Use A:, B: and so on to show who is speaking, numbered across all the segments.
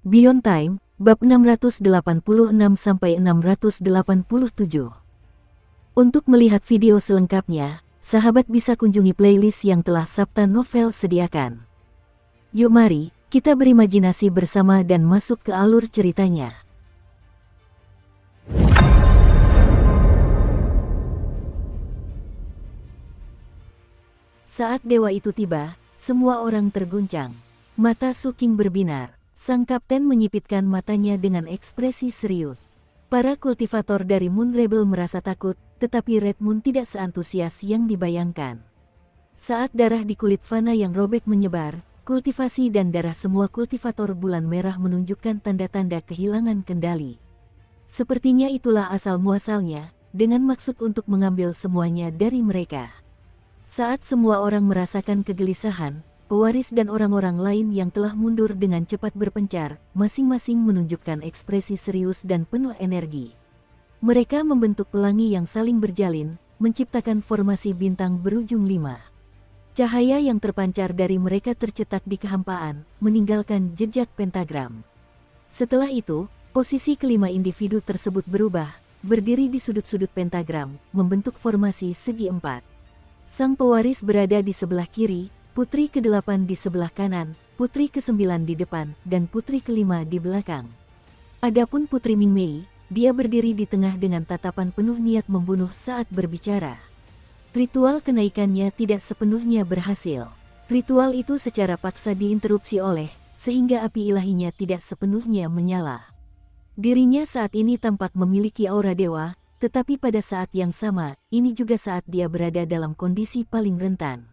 A: Beyond Time, bab 686-687. Untuk melihat video selengkapnya, sahabat bisa kunjungi playlist yang telah Sabta Novel sediakan. Yuk mari, kita berimajinasi bersama dan masuk ke alur ceritanya. Saat dewa itu tiba, semua orang terguncang. Mata Su King berbinar. Sang kapten menyipitkan matanya dengan ekspresi serius. Para kultivator dari Moon Rebel merasa takut, tetapi Red Moon tidak seantusias yang dibayangkan. Saat darah di kulit Fana yang robek menyebar, kultivasi dan darah semua kultivator bulan merah menunjukkan tanda-tanda kehilangan kendali. Sepertinya itulah asal-muasalnya, dengan maksud untuk mengambil semuanya dari mereka. Saat semua orang merasakan kegelisahan, pewaris dan orang-orang lain yang telah mundur dengan cepat berpencar, masing-masing menunjukkan ekspresi serius dan penuh energi. Mereka membentuk pelangi yang saling berjalin, menciptakan formasi bintang berujung 5. Cahaya yang terpancar dari mereka tercetak di kehampaan, meninggalkan jejak pentagram. Setelah itu, posisi kelima individu tersebut berubah, berdiri di sudut-sudut pentagram, membentuk formasi segi 4. Sang pewaris berada di sebelah kiri, putri ke-8 di sebelah kanan, putri ke-9 di depan, dan putri ke-5 di belakang. Adapun Putri Mingmei, dia berdiri di tengah dengan tatapan penuh niat membunuh saat berbicara. Ritual kenaikannya tidak sepenuhnya berhasil. Ritual itu secara paksa diinterupsi sehingga api ilahinya tidak sepenuhnya menyala. Dirinya saat ini tampak memiliki aura dewa, tetapi pada saat yang sama, ini juga saat dia berada dalam kondisi paling rentan.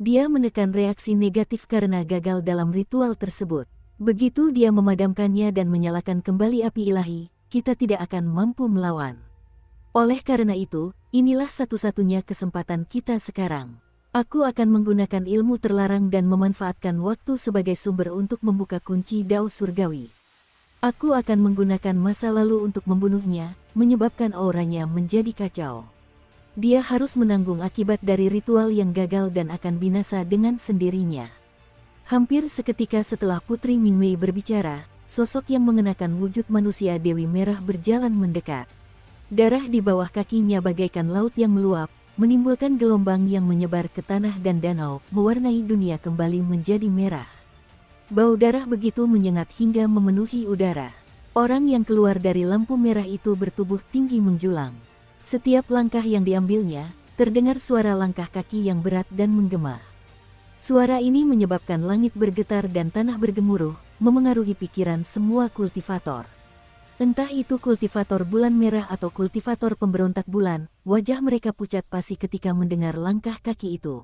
A: Dia menekan reaksi negatif karena gagal dalam ritual tersebut. Begitu dia memadamkannya dan menyalakan kembali api ilahi, kita tidak akan mampu melawan. Oleh karena itu, inilah satu-satunya kesempatan kita sekarang. Aku akan menggunakan ilmu terlarang dan memanfaatkan waktu sebagai sumber untuk membuka kunci Dao Surgawi. Aku akan menggunakan masa lalu untuk membunuhnya, menyebabkan auranya menjadi kacau. Dia harus menanggung akibat dari ritual yang gagal dan akan binasa dengan sendirinya. Hampir seketika setelah Putri Mingmei berbicara, sosok yang mengenakan wujud manusia Dewi Merah berjalan mendekat. Darah di bawah kakinya bagaikan laut yang meluap, menimbulkan gelombang yang menyebar ke tanah dan danau, mewarnai dunia kembali menjadi merah. Bau darah begitu menyengat hingga memenuhi udara. Orang yang keluar dari lampu merah itu bertubuh tinggi menjulang. Setiap langkah yang diambilnya, terdengar suara langkah kaki yang berat dan menggema. Suara ini menyebabkan langit bergetar dan tanah bergemuruh, memengaruhi pikiran semua kultivator. Entah itu kultivator bulan merah atau kultivator pemberontak bulan, wajah mereka pucat pasi ketika mendengar langkah kaki itu.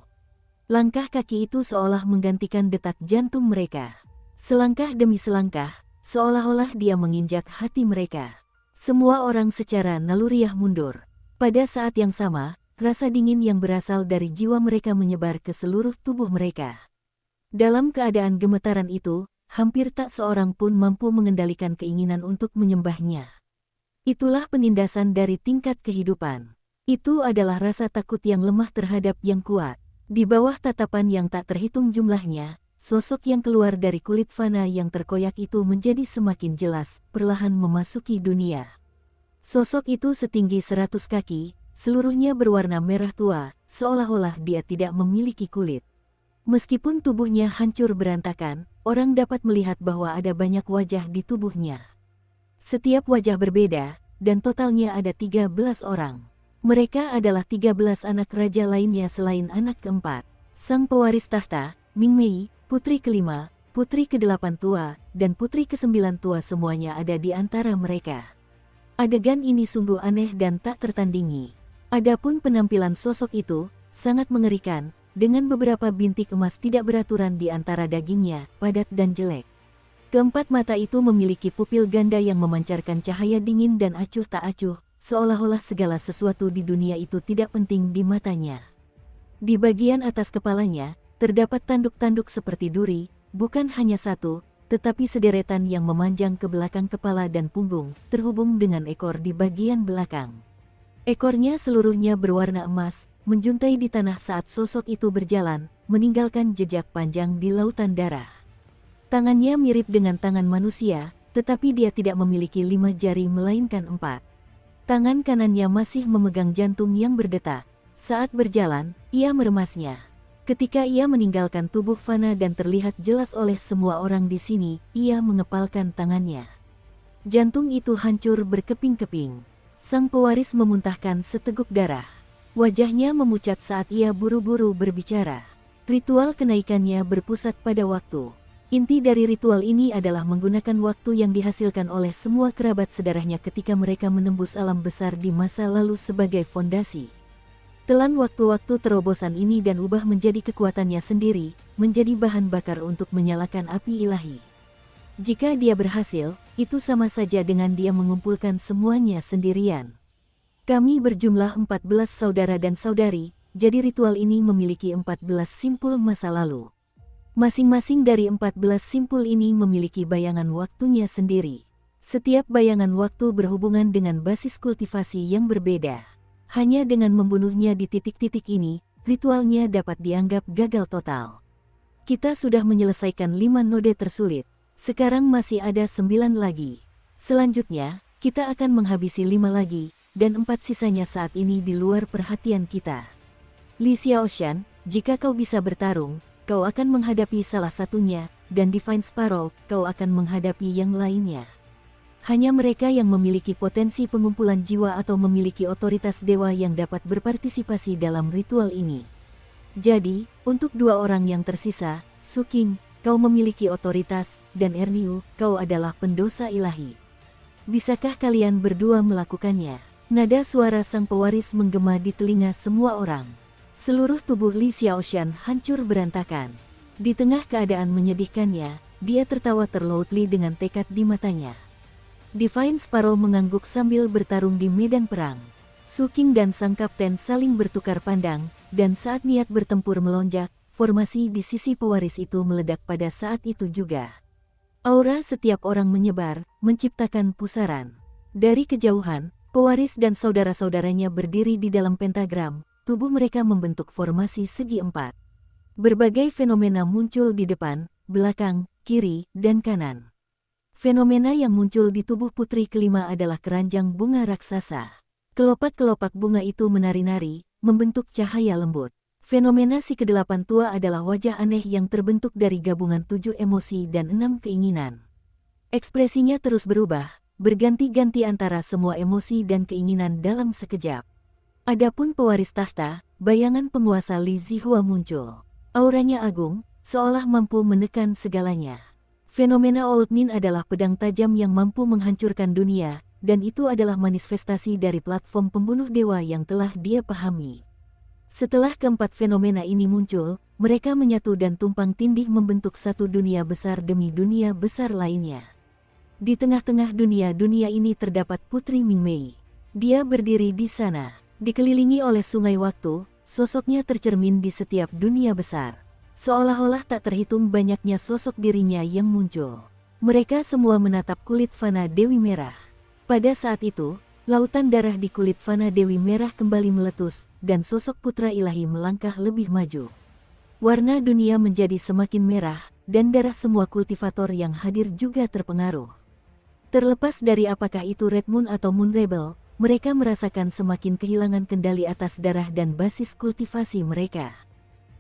A: Langkah kaki itu seolah menggantikan detak jantung mereka. Selangkah demi selangkah, seolah-olah dia menginjak hati mereka. Semua orang secara naluriah mundur. Pada saat yang sama, rasa dingin yang berasal dari jiwa mereka menyebar ke seluruh tubuh mereka. Dalam keadaan gemetaran itu, hampir tak seorang pun mampu mengendalikan keinginan untuk menyembahnya. Itulah penindasan dari tingkat kehidupan. Itu adalah rasa takut yang lemah terhadap yang kuat. Di bawah tatapan yang tak terhitung jumlahnya, sosok yang keluar dari kulit Fana yang terkoyak itu menjadi semakin jelas, perlahan memasuki dunia. Sosok itu setinggi 100 kaki, seluruhnya berwarna merah tua, seolah-olah dia tidak memiliki kulit. Meskipun tubuhnya hancur berantakan, orang dapat melihat bahwa ada banyak wajah di tubuhnya. Setiap wajah berbeda, dan totalnya ada 13 orang. Mereka adalah 13 anak raja lainnya selain anak keempat. Sang pewaris tahta, Mingmei, putri ke-5, putri ke-8 tua, dan putri ke-9 tua semuanya ada di antara mereka. Adegan ini sungguh aneh dan tak tertandingi. Adapun penampilan sosok itu, sangat mengerikan, dengan beberapa bintik emas tidak beraturan di antara dagingnya, padat dan jelek. Keempat mata itu memiliki pupil ganda yang memancarkan cahaya dingin dan acuh tak acuh, seolah-olah segala sesuatu di dunia itu tidak penting di matanya. Di bagian atas kepalanya, terdapat tanduk-tanduk seperti duri, bukan hanya satu, tetapi sederetan yang memanjang ke belakang kepala dan punggung, terhubung dengan ekor di bagian belakang. Ekornya seluruhnya berwarna emas, menjuntai di tanah saat sosok itu berjalan, meninggalkan jejak panjang di lautan darah. Tangannya mirip dengan tangan manusia, tetapi dia tidak memiliki 5 jari melainkan 4. Tangan kanannya masih memegang jantung yang berdetak. Saat berjalan, ia meremasnya. Ketika ia meninggalkan tubuh Fana dan terlihat jelas oleh semua orang di sini, ia mengepalkan tangannya. Jantung itu hancur berkeping-keping. Sang pewaris memuntahkan seteguk darah. Wajahnya memucat saat ia buru-buru berbicara. Ritual kenaikannya berpusat pada waktu. Inti dari ritual ini adalah menggunakan waktu yang dihasilkan oleh semua kerabat sedarahnya ketika mereka menembus alam besar di masa lalu sebagai fondasi. Telan waktu-waktu terobosan ini dan ubah menjadi kekuatannya sendiri, menjadi bahan bakar untuk menyalakan api ilahi. Jika dia berhasil, itu sama saja dengan dia mengumpulkan semuanya sendirian. Kami berjumlah 14 saudara dan saudari, jadi ritual ini memiliki 14 simpul masa lalu. Masing-masing dari 14 simpul ini memiliki bayangan waktunya sendiri. Setiap bayangan waktu berhubungan dengan basis kultivasi yang berbeda. Hanya dengan membunuhnya di titik-titik ini, ritualnya dapat dianggap gagal total. Kita sudah menyelesaikan 5 node tersulit. Sekarang masih ada 9 lagi. Selanjutnya, kita akan menghabisi 5 lagi, dan 4 sisanya saat ini di luar perhatian kita. Li Xiaoshan, jika kau bisa bertarung, kau akan menghadapi salah satunya, dan Divine Sparrow, kau akan menghadapi yang lainnya. Hanya mereka yang memiliki potensi pengumpulan jiwa atau memiliki otoritas dewa yang dapat berpartisipasi dalam ritual ini. Jadi, untuk 2 orang yang tersisa, Su King, kau memiliki otoritas, dan Erniu, kau adalah pendosa ilahi. Bisakah kalian berdua melakukannya? Nada suara sang pewaris menggema di telinga semua orang. Seluruh tubuh Li Xiaoshan hancur berantakan. Di tengah keadaan menyedihkannya, dia tertawa terloutli dengan tekad di matanya. Divine Sparrow mengangguk sambil bertarung di medan perang. Su King dan sang kapten saling bertukar pandang, dan saat niat bertempur melonjak, formasi di sisi pewaris itu meledak pada saat itu juga. Aura setiap orang menyebar, menciptakan pusaran. Dari kejauhan, pewaris dan saudara-saudaranya berdiri di dalam pentagram. Tubuh mereka membentuk formasi segi 4. Berbagai fenomena muncul di depan, belakang, kiri, dan kanan. Fenomena yang muncul di tubuh putri kelima adalah keranjang bunga raksasa. Kelopak-kelopak bunga itu menari-nari, membentuk cahaya lembut. Fenomena si kedelapan tua adalah wajah aneh yang terbentuk dari gabungan 7 emosi dan 6 keinginan. Ekspresinya terus berubah, berganti-ganti antara semua emosi dan keinginan dalam sekejap. Adapun pewaris tahta, bayangan penguasa Li Zihua muncul. Auranya agung, seolah mampu menekan segalanya. Fenomena Old Nin adalah pedang tajam yang mampu menghancurkan dunia, dan itu adalah manifestasi dari platform pembunuh dewa yang telah dia pahami. Setelah keempat fenomena ini muncul, mereka menyatu dan tumpang tindih membentuk satu dunia besar demi dunia besar lainnya. Di tengah-tengah dunia ini terdapat Putri Mingmei. Dia berdiri di sana. Dikelilingi oleh sungai waktu, sosoknya tercermin di setiap dunia besar. Seolah-olah tak terhitung banyaknya sosok dirinya yang muncul. Mereka semua menatap kulit Fana Dewi Merah. Pada saat itu, lautan darah di kulit Fana Dewi Merah kembali meletus, dan sosok putra ilahi melangkah lebih maju. Warna dunia menjadi semakin merah, dan darah semua kultivator yang hadir juga terpengaruh. Terlepas dari apakah itu Red Moon atau Moon Rebel, mereka merasakan semakin kehilangan kendali atas darah dan basis kultivasi mereka.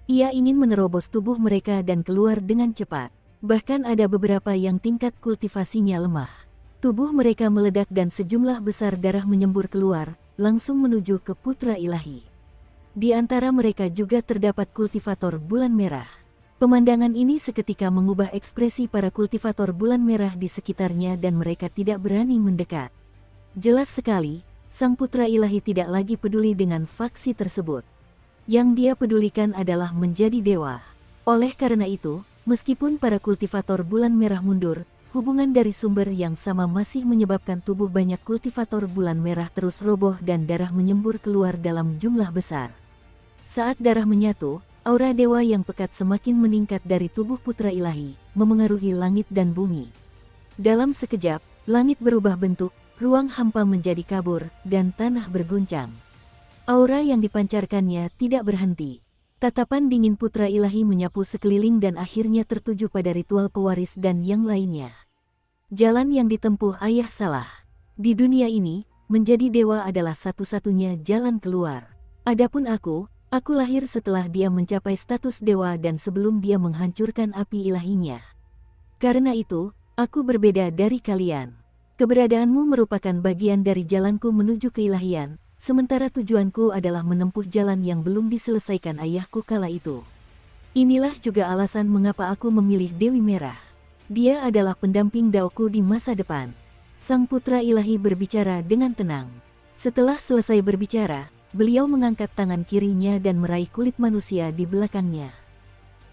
A: Ia ingin menerobos tubuh mereka dan keluar dengan cepat. Bahkan ada beberapa yang tingkat kultivasinya lemah. Tubuh mereka meledak dan sejumlah besar darah menyembur keluar, langsung menuju ke putra ilahi. Di antara mereka juga terdapat kultivator bulan merah. Pemandangan ini seketika mengubah ekspresi para kultivator bulan merah di sekitarnya dan mereka tidak berani mendekat. Jelas sekali, sang putra ilahi tidak lagi peduli dengan faksi tersebut. Yang dia pedulikan adalah menjadi dewa. Oleh karena itu, meskipun para kultivator bulan merah mundur, hubungan dari sumber yang sama masih menyebabkan tubuh banyak kultivator bulan merah terus roboh dan darah menyembur keluar dalam jumlah besar. Saat darah menyatu, aura dewa yang pekat semakin meningkat dari tubuh putra ilahi, memengaruhi langit dan bumi. Dalam sekejap, langit berubah bentuk, ruang hampa menjadi kabur, dan tanah berguncang. Aura yang dipancarkannya tidak berhenti. Tatapan dingin putra ilahi menyapu sekeliling dan akhirnya tertuju pada ritual pewaris dan yang lainnya. Jalan yang ditempuh ayah salah. Di dunia ini, menjadi dewa adalah satu-satunya jalan keluar. Adapun aku lahir setelah dia mencapai status dewa dan sebelum dia menghancurkan api ilahinya. Karena itu, aku berbeda dari kalian. Keberadaanmu merupakan bagian dari jalanku menuju keilahian, sementara tujuanku adalah menempuh jalan yang belum diselesaikan ayahku kala itu. Inilah juga alasan mengapa aku memilih Dewi Merah. Dia adalah pendamping daoku di masa depan. Sang putra ilahi berbicara dengan tenang. Setelah selesai berbicara, beliau mengangkat tangan kirinya dan meraih kulit manusia di belakangnya.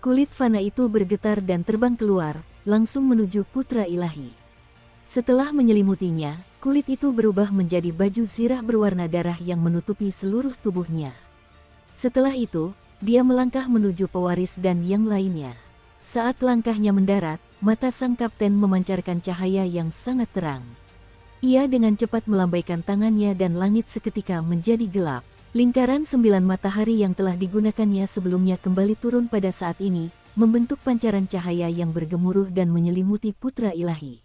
A: Kulit fana itu bergetar dan terbang keluar, langsung menuju putra ilahi. Setelah menyelimutinya, kulit itu berubah menjadi baju zirah berwarna darah yang menutupi seluruh tubuhnya. Setelah itu, dia melangkah menuju pewaris dan yang lainnya. Saat langkahnya mendarat, mata sang kapten memancarkan cahaya yang sangat terang. Ia dengan cepat melambaikan tangannya dan langit seketika menjadi gelap. Lingkaran 9 matahari yang telah digunakannya sebelumnya kembali turun pada saat ini, membentuk pancaran cahaya yang bergemuruh dan menyelimuti putra ilahi.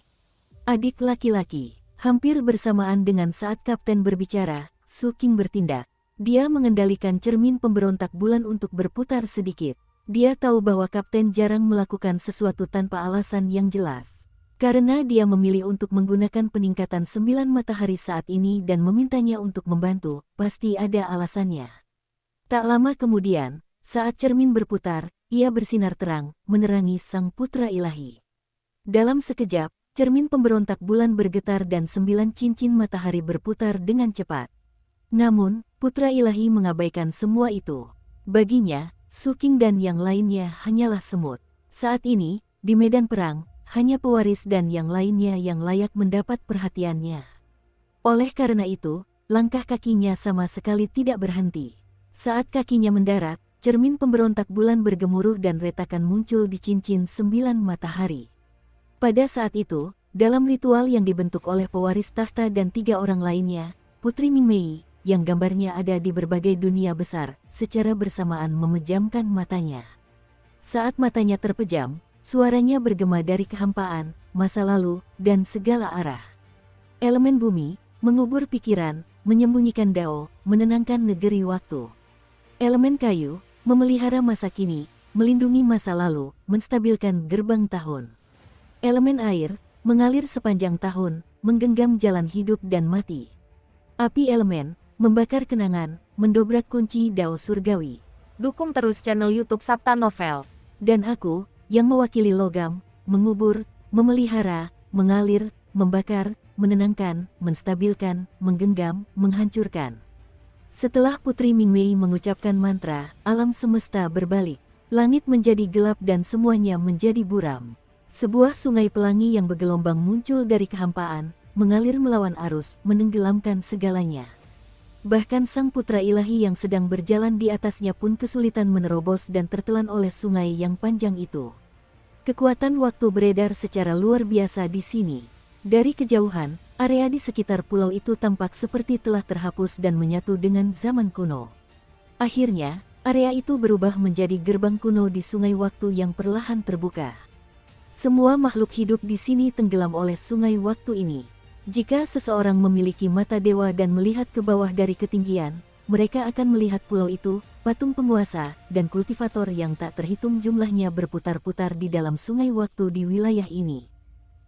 A: Adik laki-laki, hampir bersamaan dengan saat kapten berbicara, Su King bertindak. Dia mengendalikan cermin pemberontak bulan untuk berputar sedikit. Dia tahu bahwa kapten jarang melakukan sesuatu tanpa alasan yang jelas. Karena dia memilih untuk menggunakan peningkatan 9 matahari saat ini dan memintanya untuk membantu, pasti ada alasannya. Tak lama kemudian, saat cermin berputar, ia bersinar terang, menerangi sang putra ilahi. Dalam sekejap, cermin pemberontak bulan bergetar dan 9 cincin matahari berputar dengan cepat. Namun, putra ilahi mengabaikan semua itu. Baginya, Su King dan yang lainnya hanyalah semut. Saat ini, di medan perang, hanya pewaris dan yang lainnya yang layak mendapat perhatiannya. Oleh karena itu, langkah kakinya sama sekali tidak berhenti. Saat kakinya mendarat, cermin pemberontak bulan bergemuruh dan retakan muncul di cincin 9 matahari. Pada saat itu, dalam ritual yang dibentuk oleh pewaris tahta dan 3 orang lainnya, Putri Mingmei, yang gambarnya ada di berbagai dunia besar, secara bersamaan memejamkan matanya. Saat matanya terpejam, suaranya bergema dari kehampaan, masa lalu, dan segala arah. Elemen bumi, mengubur pikiran, menyembunyikan dao, menenangkan negeri waktu. Elemen kayu, memelihara masa kini, melindungi masa lalu, menstabilkan gerbang tahun. Elemen air, mengalir sepanjang tahun, menggenggam jalan hidup dan mati. Api elemen, membakar kenangan, mendobrak kunci dao surgawi.
B: Dukung terus channel YouTube Sabta Novel.
A: Dan aku, yang mewakili logam, mengubur, memelihara, mengalir, membakar, menenangkan, menstabilkan, menggenggam, menghancurkan. Setelah Putri Mingmei mengucapkan mantra, alam semesta berbalik. Langit menjadi gelap dan semuanya menjadi buram. Sebuah sungai pelangi yang bergelombang muncul dari kehampaan, mengalir melawan arus, menenggelamkan segalanya. Bahkan sang putra ilahi yang sedang berjalan di atasnya pun kesulitan menerobos dan tertelan oleh sungai yang panjang itu. Kekuatan waktu beredar secara luar biasa di sini. Dari kejauhan, area di sekitar pulau itu tampak seperti telah terhapus dan menyatu dengan zaman kuno. Akhirnya, area itu berubah menjadi gerbang kuno di sungai waktu yang perlahan terbuka. Semua makhluk hidup di sini tenggelam oleh sungai waktu ini. Jika seseorang memiliki mata dewa dan melihat ke bawah dari ketinggian, mereka akan melihat pulau itu, patung penguasa, dan kultivator yang tak terhitung jumlahnya berputar-putar di dalam sungai waktu di wilayah ini.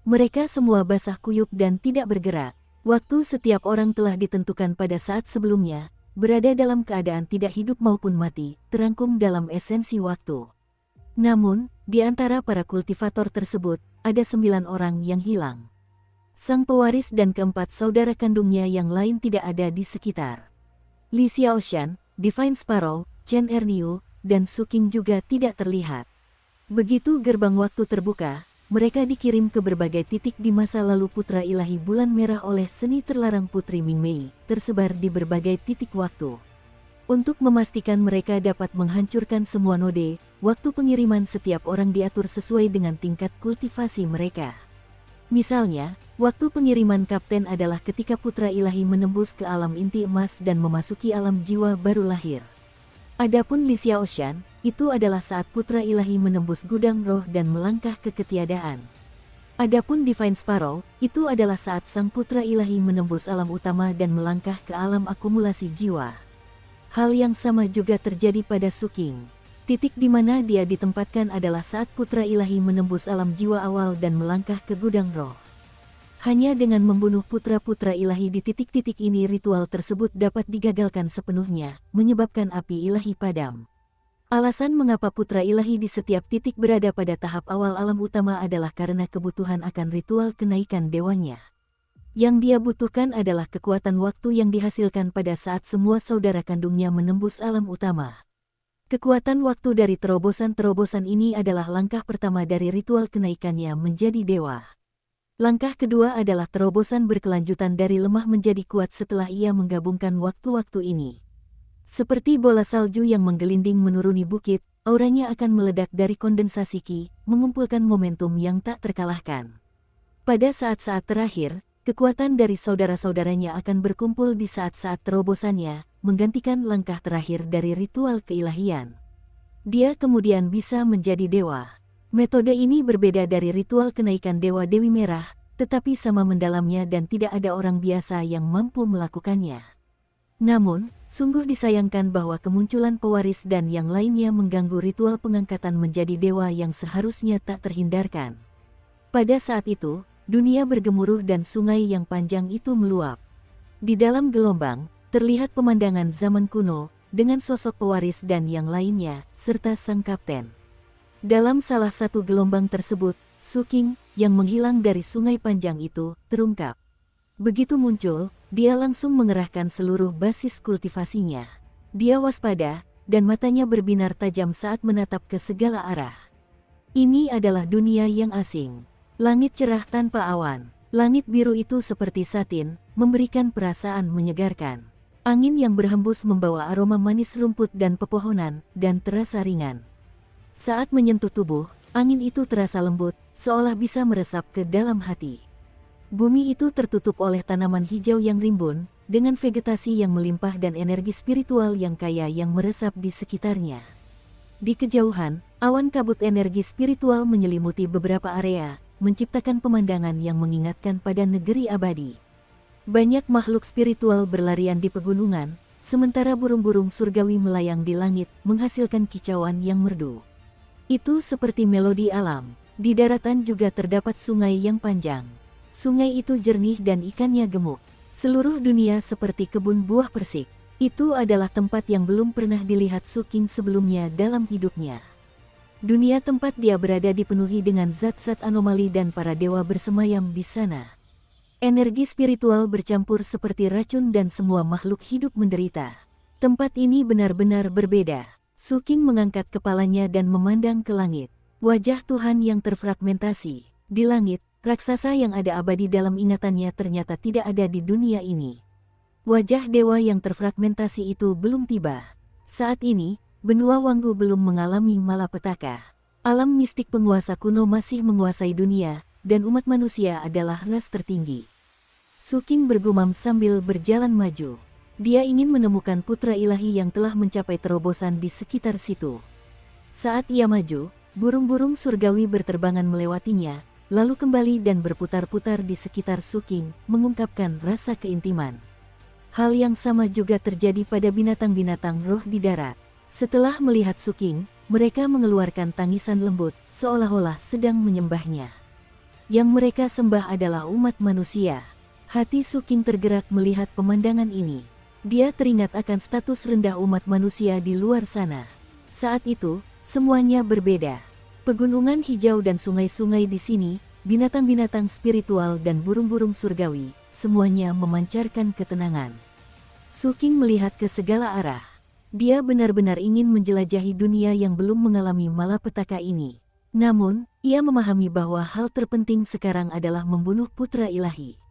A: Mereka semua basah kuyup dan tidak bergerak. Waktu setiap orang telah ditentukan pada saat sebelumnya, berada dalam keadaan tidak hidup maupun mati, terangkum dalam esensi waktu. Namun, di antara para kultivator tersebut, ada 9 orang yang hilang. Sang pewaris dan keempat saudara kandungnya yang lain tidak ada di sekitar. Li Xiaoshan, Divine Sparrow, Chen Erniu, dan Su King juga tidak terlihat. Begitu gerbang waktu terbuka, mereka dikirim ke berbagai titik di masa lalu putra ilahi bulan merah oleh seni terlarang Putri Mingmei, tersebar di berbagai titik waktu. Untuk memastikan mereka dapat menghancurkan semua node, waktu pengiriman setiap orang diatur sesuai dengan tingkat kultivasi mereka. Misalnya, waktu pengiriman kapten adalah ketika putra ilahi menembus ke alam inti emas dan memasuki alam jiwa baru lahir. Adapun Li Xiaoshan, itu adalah saat putra ilahi menembus gudang roh dan melangkah ke ketiadaan. Adapun Divine Sparrow, itu adalah saat sang putra ilahi menembus alam utama dan melangkah ke alam akumulasi jiwa. Hal yang sama juga terjadi pada Su King. Titik di mana dia ditempatkan adalah saat putra ilahi menembus alam jiwa awal dan melangkah ke gudang roh. Hanya dengan membunuh putra-putra ilahi di titik-titik ini ritual tersebut dapat digagalkan sepenuhnya, menyebabkan api ilahi padam. Alasan mengapa putra ilahi di setiap titik berada pada tahap awal alam utama adalah karena kebutuhan akan ritual kenaikan dewanya. Yang dia butuhkan adalah kekuatan waktu yang dihasilkan pada saat semua saudara kandungnya menembus alam utama. Kekuatan waktu dari terobosan-terobosan ini adalah langkah pertama dari ritual kenaikannya menjadi dewa. Langkah kedua adalah terobosan berkelanjutan dari lemah menjadi kuat setelah ia menggabungkan waktu-waktu ini. Seperti bola salju yang menggelinding menuruni bukit, auranya akan meledak dari kondensasi Qi, mengumpulkan momentum yang tak terkalahkan. Pada saat-saat terakhir, kekuatan dari saudara-saudaranya akan berkumpul di saat-saat terobosannya, menggantikan langkah terakhir dari ritual keilahian. Dia kemudian bisa menjadi dewa. Metode ini berbeda dari ritual kenaikan Dewa Dewi Merah, tetapi sama mendalamnya dan tidak ada orang biasa yang mampu melakukannya. Namun, sungguh disayangkan bahwa kemunculan pewaris dan yang lainnya mengganggu ritual pengangkatan menjadi dewa yang seharusnya tak terhindarkan. Pada saat itu, dunia bergemuruh dan sungai yang panjang itu meluap. Di dalam gelombang, terlihat pemandangan zaman kuno, dengan sosok pewaris dan yang lainnya, serta sang kapten. Dalam salah satu gelombang tersebut, Su King, yang menghilang dari sungai panjang itu, terungkap. Begitu muncul, dia langsung mengerahkan seluruh basis kultivasinya. Dia waspada, dan matanya berbinar tajam saat menatap ke segala arah. Ini adalah dunia yang asing. Langit cerah tanpa awan. Langit biru itu seperti satin, memberikan perasaan menyegarkan. Angin yang berhembus membawa aroma manis rumput dan pepohonan, dan terasa ringan. Saat menyentuh tubuh, angin itu terasa lembut, seolah bisa meresap ke dalam hati. Bumi itu tertutup oleh tanaman hijau yang rimbun, dengan vegetasi yang melimpah dan energi spiritual yang kaya yang meresap di sekitarnya. Di kejauhan, awan kabut energi spiritual menyelimuti beberapa area, menciptakan pemandangan yang mengingatkan pada negeri abadi. Banyak makhluk spiritual berlarian di pegunungan, sementara burung-burung surgawi melayang di langit, menghasilkan kicauan yang merdu. Itu seperti melodi alam. Di daratan juga terdapat sungai yang panjang. Sungai itu jernih dan ikannya gemuk. Seluruh dunia seperti kebun buah persik. Itu adalah tempat yang belum pernah dilihat Su King sebelumnya dalam hidupnya. Dunia tempat dia berada dipenuhi dengan zat-zat anomali dan para dewa bersemayam di sana. Energi spiritual bercampur seperti racun dan semua makhluk hidup menderita. Tempat ini benar-benar berbeda. Su King mengangkat kepalanya dan memandang ke langit. Wajah Tuhan yang terfragmentasi. Di langit, raksasa yang ada abadi dalam ingatannya ternyata tidak ada di dunia ini. Wajah dewa yang terfragmentasi itu belum tiba. Saat ini, benua Wanggu belum mengalami malapetaka. Alam mistik penguasa kuno masih menguasai dunia, dan umat manusia adalah ras tertinggi. Su King bergumam sambil berjalan maju. Dia ingin menemukan putra ilahi yang telah mencapai terobosan di sekitar situ. Saat ia maju, burung-burung surgawi berterbangan melewatinya, lalu kembali dan berputar-putar di sekitar Su King, mengungkapkan rasa keintiman. Hal yang sama juga terjadi pada binatang-binatang roh di darat. Setelah melihat Su King, mereka mengeluarkan tangisan lembut, seolah-olah sedang menyembahnya. Yang mereka sembah adalah umat manusia. Hati Su King tergerak melihat pemandangan ini. Dia teringat akan status rendah umat manusia di luar sana. Saat itu, semuanya berbeda. Pegunungan hijau dan sungai-sungai di sini, binatang-binatang spiritual dan burung-burung surgawi, semuanya memancarkan ketenangan. Su King melihat ke segala arah. Dia benar-benar ingin menjelajahi dunia yang belum mengalami malapetaka ini. Namun, ia memahami bahwa hal terpenting sekarang adalah membunuh putra ilahi.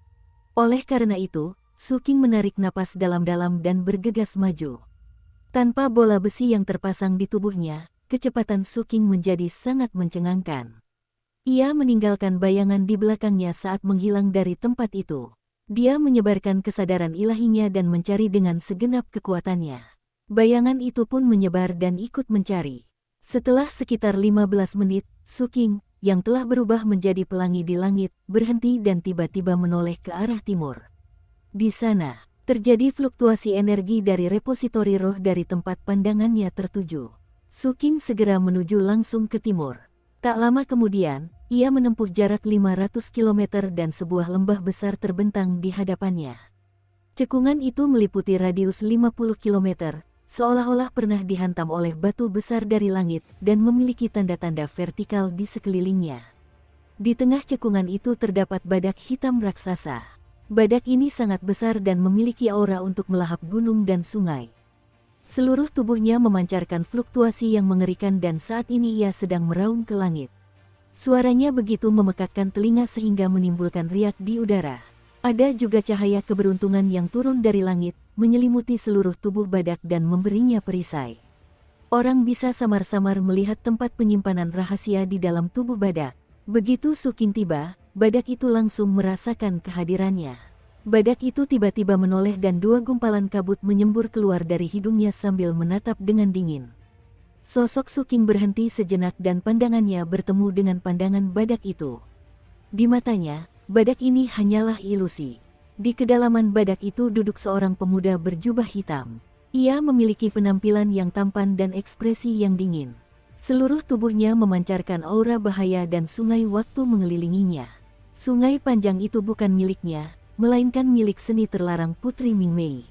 A: Oleh karena itu, Su King menarik napas dalam-dalam dan bergegas maju. Tanpa bola besi yang terpasang di tubuhnya, kecepatan Su King menjadi sangat mencengangkan. Ia meninggalkan bayangan di belakangnya saat menghilang dari tempat itu. Dia menyebarkan kesadaran ilahinya dan mencari dengan segenap kekuatannya. Bayangan itu pun menyebar dan ikut mencari. Setelah sekitar 15 menit, Suking, yang telah berubah menjadi pelangi di langit, berhenti dan tiba-tiba menoleh ke arah timur. Di sana, terjadi fluktuasi energi dari repositori roh dari tempat pandangannya tertuju. Suking segera menuju langsung ke timur. Tak lama kemudian, ia menempuh jarak 500 km dan sebuah lembah besar terbentang di hadapannya. Cekungan itu meliputi radius 50 km, seolah-olah pernah dihantam oleh batu besar dari langit dan memiliki tanda-tanda vertikal di sekelilingnya. Di tengah cekungan itu terdapat badak hitam raksasa. Badak ini sangat besar dan memiliki aura untuk melahap gunung dan sungai. Seluruh tubuhnya memancarkan fluktuasi yang mengerikan dan saat ini ia sedang meraung ke langit. Suaranya begitu memekakkan telinga sehingga menimbulkan riak di udara. Ada juga cahaya keberuntungan yang turun dari langit, menyelimuti seluruh tubuh badak dan memberinya perisai. Orang bisa samar-samar melihat tempat penyimpanan rahasia di dalam tubuh badak. Begitu Suking tiba, badak itu langsung merasakan kehadirannya. Badak itu tiba-tiba menoleh dan dua gumpalan kabut menyembur keluar dari hidungnya sambil menatap dengan dingin. Sosok Suking berhenti sejenak dan pandangannya bertemu dengan pandangan badak itu. Di matanya, badak ini hanyalah ilusi. Di kedalaman badak itu duduk seorang pemuda berjubah hitam. Ia memiliki penampilan yang tampan dan ekspresi yang dingin. Seluruh tubuhnya memancarkan aura bahaya dan sungai waktu mengelilinginya. Sungai panjang itu bukan miliknya, melainkan milik seni terlarang Putri Mingmei.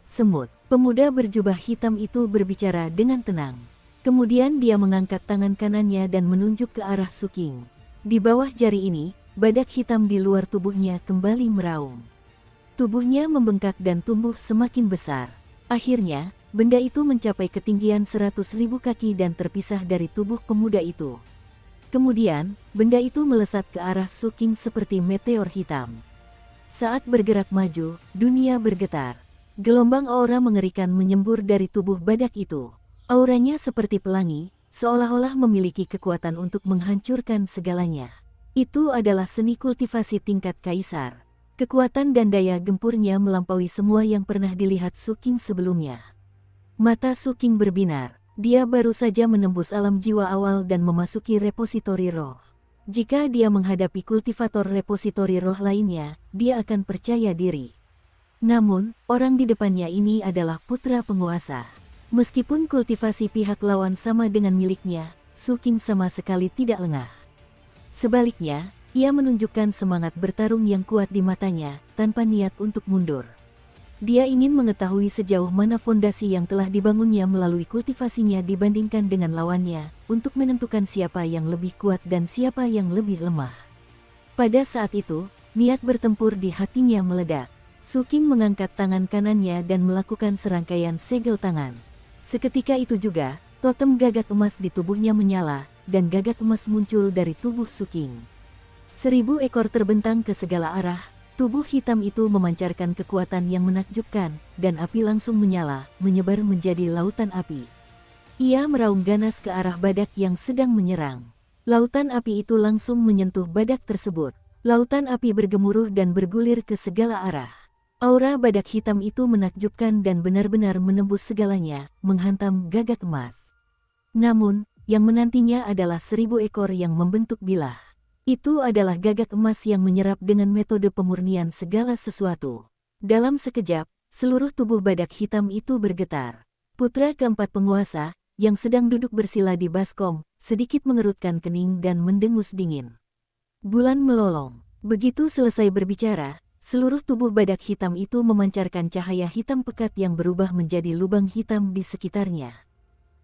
A: Semut, pemuda berjubah hitam itu berbicara dengan tenang. Kemudian dia mengangkat tangan kanannya dan menunjuk ke arah Suking. Di bawah jari ini, badak hitam di luar tubuhnya kembali meraung. Tubuhnya membengkak dan tumbuh semakin besar. Akhirnya, benda itu mencapai ketinggian 100.000 kaki dan terpisah dari tubuh pemuda itu. Kemudian, benda itu melesat ke arah Suking seperti meteor hitam. Saat bergerak maju, dunia bergetar. Gelombang aura mengerikan menyembur dari tubuh badak itu. Auranya seperti pelangi, seolah-olah memiliki kekuatan untuk menghancurkan segalanya. Itu adalah seni kultivasi tingkat kaisar. Kekuatan dan daya gempurnya melampaui semua yang pernah dilihat Suking sebelumnya. Mata Suking berbinar. Dia baru saja menembus alam jiwa awal dan memasuki repositori roh. Jika dia menghadapi kultivator repositori roh lainnya, dia akan percaya diri. Namun, orang di depannya ini adalah putra penguasa. Meskipun kultivasi pihak lawan sama dengan miliknya, Suking sama sekali tidak lengah. Sebaliknya, ia menunjukkan semangat bertarung yang kuat di matanya, tanpa niat untuk mundur. Dia ingin mengetahui sejauh mana fondasi yang telah dibangunnya melalui kultivasinya dibandingkan dengan lawannya, untuk menentukan siapa yang lebih kuat dan siapa yang lebih lemah. Pada saat itu, niat bertempur di hatinya meledak. Suking mengangkat tangan kanannya dan melakukan serangkaian segel tangan. Seketika itu juga, totem gagak emas di tubuhnya menyala, dan gagak emas muncul dari tubuh Suking. 1000 ekor terbentang ke segala arah, tubuh hitam itu memancarkan kekuatan yang menakjubkan, dan api langsung menyala, menyebar menjadi lautan api. Ia meraung ganas ke arah badak yang sedang menyerang. Lautan api itu langsung menyentuh badak tersebut. Lautan api bergemuruh dan bergulir ke segala arah. Aura badak hitam itu menakjubkan dan benar-benar menembus segalanya, menghantam gagak emas. Namun, yang menantinya adalah 1000 ekor yang membentuk bilah. Itu adalah gagak emas yang menyerap dengan metode pemurnian segala sesuatu. Dalam sekejap, seluruh tubuh badak hitam itu bergetar. Putra keempat penguasa, yang sedang duduk bersila di baskom, sedikit mengerutkan kening dan mendengus dingin. Bulan melolong. Begitu selesai berbicara, seluruh tubuh badak hitam itu memancarkan cahaya hitam pekat yang berubah menjadi lubang hitam di sekitarnya.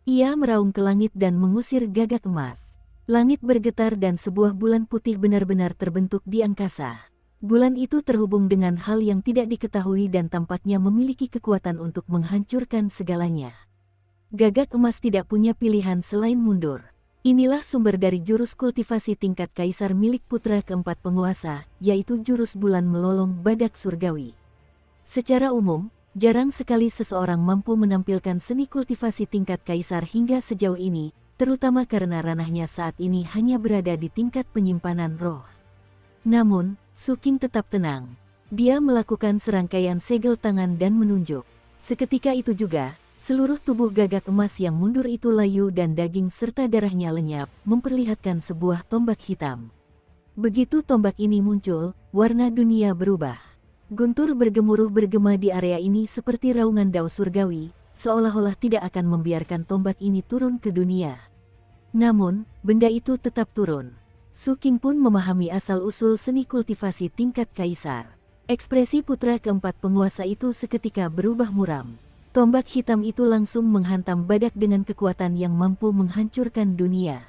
A: Ia meraung ke langit dan mengusir gagak emas. Langit bergetar dan sebuah bulan putih benar-benar terbentuk di angkasa. Bulan itu terhubung dengan hal yang tidak diketahui dan tampaknya memiliki kekuatan untuk menghancurkan segalanya. Gagak emas tidak punya pilihan selain mundur. Inilah sumber dari jurus kultivasi tingkat kaisar milik putra keempat penguasa, yaitu jurus bulan melolong badak surgawi. Secara umum, jarang sekali seseorang mampu menampilkan seni kultivasi tingkat kaisar hingga sejauh ini, terutama karena ranahnya saat ini hanya berada di tingkat penyimpanan roh. Namun, Suking tetap tenang. Dia melakukan serangkaian segel tangan dan menunjuk. Seketika itu juga, Seluruh tubuh gagak emas yang mundur itu layu dan daging serta darahnya lenyap, memperlihatkan sebuah tombak hitam. Begitu tombak ini muncul, warna dunia berubah. Guntur bergemuruh bergema di area ini seperti raungan dao surgawi, seolah-olah tidak akan membiarkan tombak ini turun ke dunia. Namun, benda itu tetap turun. Su King pun memahami asal-usul seni kultivasi tingkat kaisar. Ekspresi putra keempat penguasa itu seketika berubah muram. Tombak hitam itu langsung menghantam badak dengan kekuatan yang mampu menghancurkan dunia.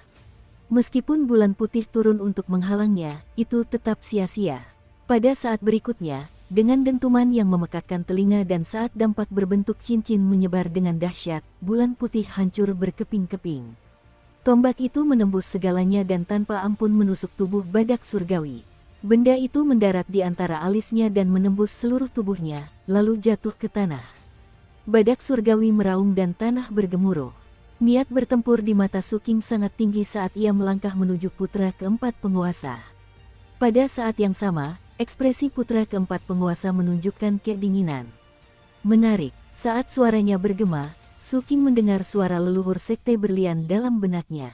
A: Meskipun bulan putih turun untuk menghalangnya, itu tetap sia-sia. Pada saat berikutnya, dengan dentuman yang memekakkan telinga dan saat dampak berbentuk cincin menyebar dengan dahsyat, bulan putih hancur berkeping-keping. Tombak itu menembus segalanya dan tanpa ampun menusuk tubuh badak surgawi. Benda itu mendarat di antara alisnya dan menembus seluruh tubuhnya, lalu jatuh ke tanah. Badak surgawi meraung dan tanah bergemuruh. Niat bertempur di mata Su King sangat tinggi saat ia melangkah menuju putra keempat penguasa. Pada saat yang sama, ekspresi putra keempat penguasa menunjukkan kedinginan. Menarik, saat suaranya bergema, Su King mendengar suara leluhur sekte berlian dalam benaknya.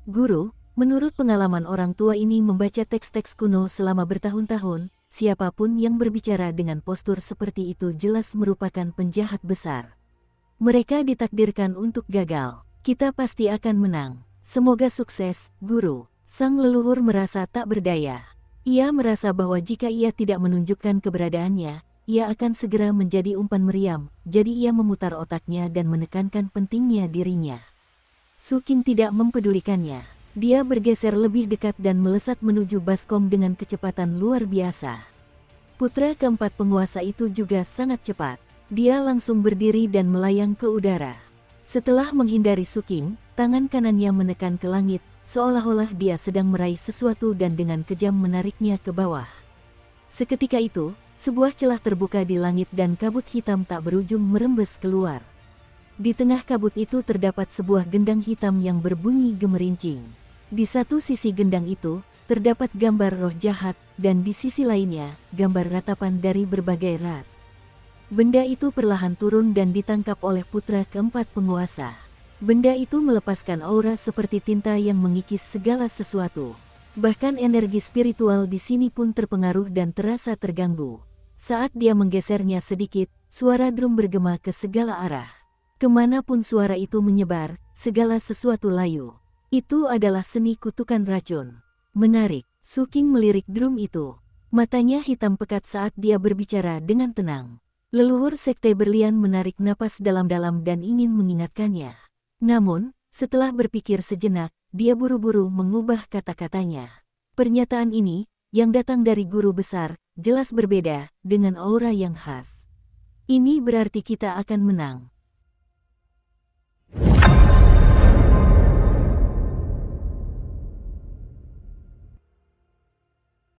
A: Guru, menurut pengalaman orang tua ini membaca teks-teks kuno selama bertahun-tahun, siapapun yang berbicara dengan postur seperti itu jelas merupakan penjahat besar. Mereka ditakdirkan untuk gagal. Kita pasti akan menang. Semoga sukses, Guru. Sang leluhur merasa tak berdaya. Ia merasa bahwa jika ia tidak menunjukkan keberadaannya, ia akan segera menjadi umpan meriam, jadi ia memutar otaknya dan menekankan pentingnya dirinya. Su King tidak mempedulikannya. Dia bergeser lebih dekat dan melesat menuju baskom dengan kecepatan luar biasa. Putra keempat penguasa itu juga sangat cepat. Dia langsung berdiri dan melayang ke udara. Setelah menghindari Su King, tangan kanannya menekan ke langit, seolah-olah dia sedang meraih sesuatu dan dengan kejam menariknya ke bawah. Seketika itu, sebuah celah terbuka di langit dan kabut hitam tak berujung merembes keluar. Di tengah kabut itu terdapat sebuah gendang hitam yang berbunyi gemerincing. Di satu sisi gendang itu, terdapat gambar roh jahat, dan di sisi lainnya, gambar ratapan dari berbagai ras. Benda itu perlahan turun dan ditangkap oleh putra keempat penguasa. Benda itu melepaskan aura seperti tinta yang mengikis segala sesuatu. Bahkan energi spiritual di sini pun terpengaruh dan terasa terganggu. Saat dia menggesernya sedikit, suara drum bergema ke segala arah. Kemanapun suara itu menyebar, segala sesuatu layu. Itu adalah seni kutukan racun. Menarik, Su King melirik drum itu. Matanya hitam pekat saat dia berbicara dengan tenang. Leluhur sekte berlian menarik napas dalam-dalam dan ingin mengingatkannya. Namun, setelah berpikir sejenak, dia buru-buru mengubah kata-katanya. Pernyataan ini, yang datang dari guru besar, jelas berbeda, dengan aura yang khas. Ini berarti kita akan menang.